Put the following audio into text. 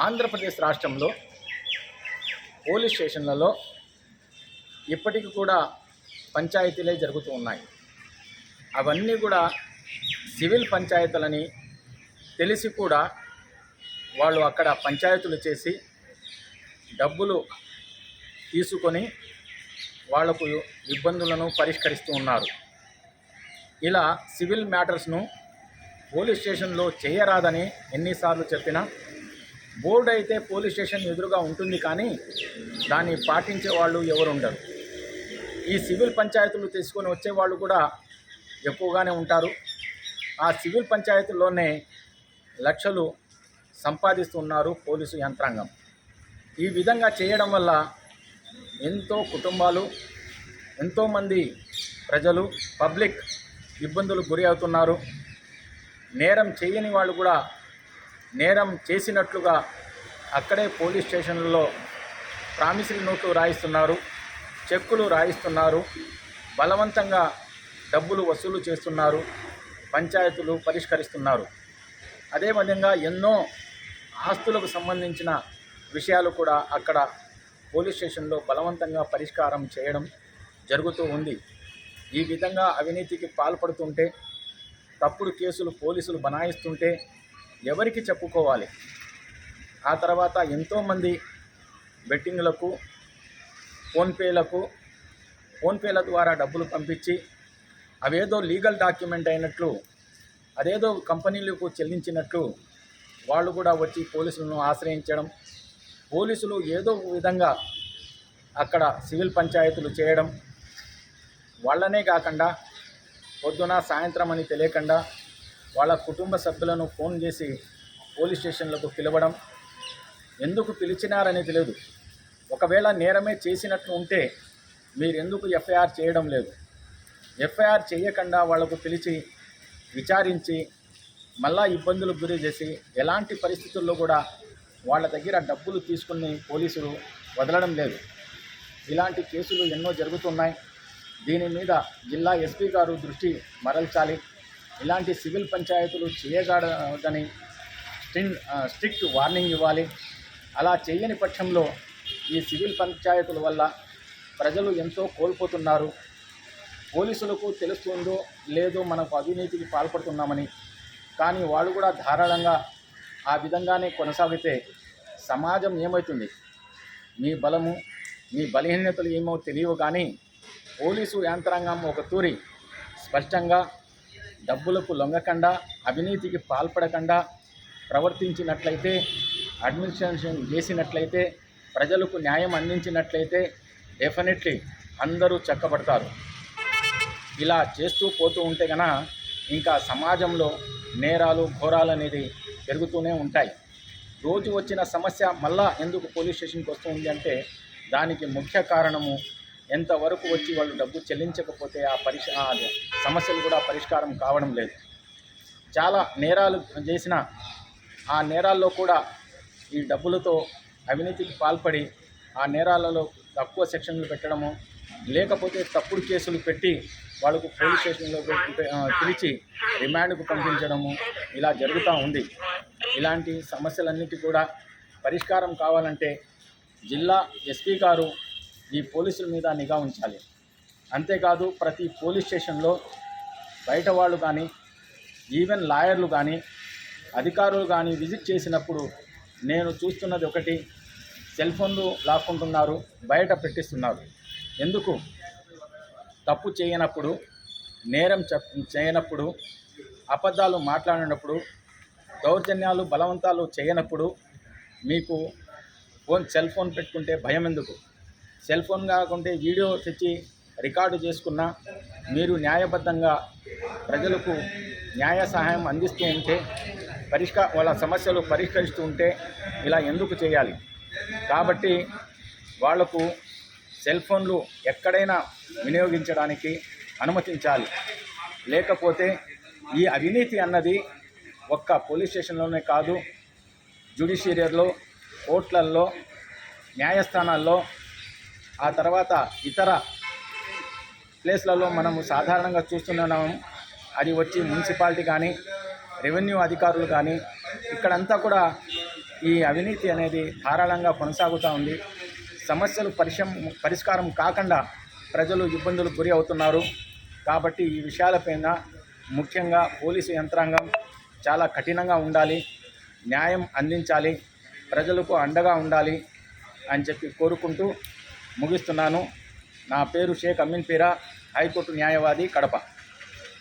ఆంధ్రప్రదేశ్ రాష్ట్రంలో పోలీస్ స్టేషన్లలో ఇప్పటికి కూడా పంచాయతీలే జరుగుతూ ఉన్నాయి. అవన్నీ కూడా సివిల్ పంచాయతీలని తెలిసి కూడా వాళ్ళు అక్కడ పంచాయతీలు చేసి డబ్బులు తీసుకొని వాళ్లకు ఇబ్బందులను పరిష్కరిస్తూ ఉన్నారు. ఇలా సివిల్ మ్యాటర్స్ను పోలీస్ స్టేషన్లో చేయరాదని ఎన్నిసార్లు చెప్పినా బోర్డు అయితే పోలీస్ స్టేషన్ ఎదురుగా ఉంటుంది, కానీ దాన్ని పాటించే వాళ్ళు ఎవరు ఉండరు. ఈ సివిల్ పంచాయతీలు తీసుకొని వచ్చేవాళ్ళు కూడా ఎక్కువగానే ఉంటారు. ఆ సివిల్ పంచాయతీల్లోనే లక్షలు సంపాదిస్తున్నారు పోలీసు యంత్రాంగం. ఈ విధంగా చేయడం వల్ల ఎంతో కుటుంబాలు, ఎంతోమంది ప్రజలు, పబ్లిక్ ఇబ్బందులకు గురి అవుతున్నారు. నేరం చేయని వాళ్ళు కూడా నేరం చేసినట్లుగా అక్కడే పోలీస్ స్టేషన్లలో ప్రామిసరీ నోట్లు రాయిస్తున్నారు, చెక్కులు రాయిస్తున్నారు, బలవంతంగా డబ్బులు వసూలు చేస్తున్నారు, పంచాయతీలు పరిష్కరిస్తున్నారు. అదేవిధంగా ఎన్నో ఆస్తులకు సంబంధించిన విషయాలు కూడా అక్కడ పోలీస్ స్టేషన్లో బలవంతంగా పరిష్కారం చేయడం జరుగుతూ ఉంది. ఈ విధంగా అవినీతికి పాల్పడుతుంటే, తప్పుడు కేసులు పోలీసులు బనాయిస్తుంటే ఎవరికి చెప్పుకోవాలి? ఆ తర్వాత ఎంతోమంది బెట్టింగ్లకు, ఫోన్పేల ద్వారా డబ్బులు పంపించి అవేదో లీగల్ డాక్యుమెంట్ అయినట్లు, అదేదో కంపెనీలకు చెల్లించినట్లు వాళ్ళు కూడా వచ్చి పోలీసులను ఆశ్రయించడం, పోలీసులు ఏదో విధంగా అక్కడ సివిల్ పంచాయతీలు చేయడం, వాళ్ళనే కాకుండా పొద్దున సాయంత్రం అని తెలియకుండా వాళ్ళ కుటుంబ సభ్యులను ఫోన్ చేసి పోలీస్ స్టేషన్లకు పిలవడం. ఎందుకు పిలిచినారని తెలియదు. ఒకవేళ నేరమే చేసినట్లు ఉంటే మీరెందుకు ఎఫ్ఐఆర్ చేయడం లేదు? ఎఫ్ఐఆర్ చేయకుండా వాళ్లకు పిలిచి విచారించి మళ్ళా ఇబ్బందులకు గురి చేసి ఎలాంటి పరిస్థితుల్లో కూడా వాళ్ళ దగ్గర డబ్బులు తీసుకుని పోలీసులు వదలడం లేదు. ఇలాంటి కేసులు ఎన్నో జరుగుతున్నాయి. దీని మీద జిల్లా ఎస్పీ గారు దృష్టి మరల్చాలి. ఇలాంటి సివిల్ పంచాయతీలు చేయకూడదని స్ట్రిక్ట్ వార్నింగ్ ఇవ్వాలి. అలా చేయని పక్షంలో ఈ సివిల్ పంచాయతీల వల్ల ప్రజలు ఎంతో కోల్పోతున్నారు. పోలీసులకు తెలుస్తుందో లేదో మనకు అవినీతికి పాల్పడుతున్నామని, కానీ వాళ్ళు కూడా ధారాళంగా ఆ విధంగానే కొనసాగితే సమాజం ఏమవుతుంది? మీ బలము, మీ బలహీనతలు ఏమో తెలియవు, కానీ పోలీసు యంత్రాంగం ఒక తూరి స్పష్టంగా డబ్బులకు లొంగకుండా, అవినీతికి పాల్పడకుండా ప్రవర్తించినట్లయితే, అడ్మినిస్ట్రేషన్ చేసినట్లయితే, ప్రజలకు న్యాయం అందించినట్లయితే డెఫినెట్లీ అందరూ చక్కబడతారు. ఇలా చేస్తూ పోతూ ఉంటే కనుక ఇంకా సమాజంలో నేరాలు, ఘోరాలు అనేది పెరుగుతూనే ఉంటాయి. రోజు వచ్చిన సమస్య మళ్ళా ఎందుకు పోలీస్ స్టేషన్కి వస్తుంది అంటే దానికి ముఖ్య కారణము ఎంతవరకు వచ్చి వాళ్ళు డబ్బు చెల్లించకపోతే ఆ సమస్యలు కూడా పరిష్కారం కావడం లేదు. చాలా నేరాలు చేసిన ఆ నేరాల్లో కూడా ఈ డబ్బులతో అవినీతికి పాల్పడి ఆ నేరాలలో తక్కువ సెక్షన్లు పెట్టడము, లేకపోతే తప్పుడు కేసులు పెట్టి వాళ్ళకు పోలీస్ స్టేషన్లో పిలిచి రిమాండ్కు పంపించడము ఇలా జరుగుతూ ఉంది. ఇలాంటి సమస్యలన్నిటి కూడా పరిష్కారం కావాలంటే జిల్లా ఎస్పీ గారు ఈ పోలీసుల మీద నిఘా ఉంచాలి. అంతేకాదు ప్రతి పోలీస్ స్టేషన్లో బయట వాళ్ళు కానీ, ఈవెన్ లాయర్లు కానీ, అధికారులు కానీ విజిట్ చేసినప్పుడు నేను చూస్తున్నది ఒకటి, సెల్ ఫోన్లు లాక్కుంటున్నారు, బయట పెట్టిస్తున్నారు. ఎందుకు? తప్పు చేయనప్పుడు, నేరం చేయనప్పుడు, అబద్ధాలు మాట్లాడినప్పుడు, దౌర్జన్యాలు బలవంతాలు చేయనప్పుడు మీకు సెల్ ఫోన్ పెట్టుకుంటే భయం ఎందుకు? సెల్ ఫోన్ కాకుంటే వీడియో తెచ్చి రికార్డు చేసుకున్నా మీరు న్యాయబద్ధంగా ప్రజలకు న్యాయ సహాయం అందిస్తూ ఉంటే, వాళ్ళ సమస్యలు పరిష్కరిస్తూ ఉంటే ఇలా ఎందుకు చేయాలి? కాబట్టి వాళ్లకు సెల్ ఫోన్లు ఎక్కడైనా వినియోగించడానికి అనుమతించాలి. లేకపోతే ఈ అవినీతి అన్నది ఒక్క పోలీస్ స్టేషన్లోనే కాదు, జ్యుడిషియరీలో, కోర్టులలో, న్యాయస్థానాల్లో, ఆ తర్వాత ఇతర ప్లేస్లలో మనము సాధారణంగా చూస్తున్నాము. అది వచ్చి మున్సిపాలిటీ కానీ, రెవెన్యూ అధికారులు కానీ, ఇక్కడంతా కూడా ఈ అవినీతి అనేది ధారాళంగా కొనసాగుతూ ఉంది. సమస్యలు పరిష్కారం కాకుండా ప్రజలు ఇబ్బందులు గురి అవుతున్నారు. కాబట్టి ఈ విషయాలపైన ముఖ్యంగా పోలీసు యంత్రాంగం చాలా కఠినంగా ఉండాలి, న్యాయం అందించాలి, ప్రజలకు అండగా ఉండాలి అని చెప్పి కోరుకుంటూ ముగిస్తున్నాను. నా పేరు షేక్ అమీన్ పీరా, హైకోర్టు న్యాయవాది, కడప.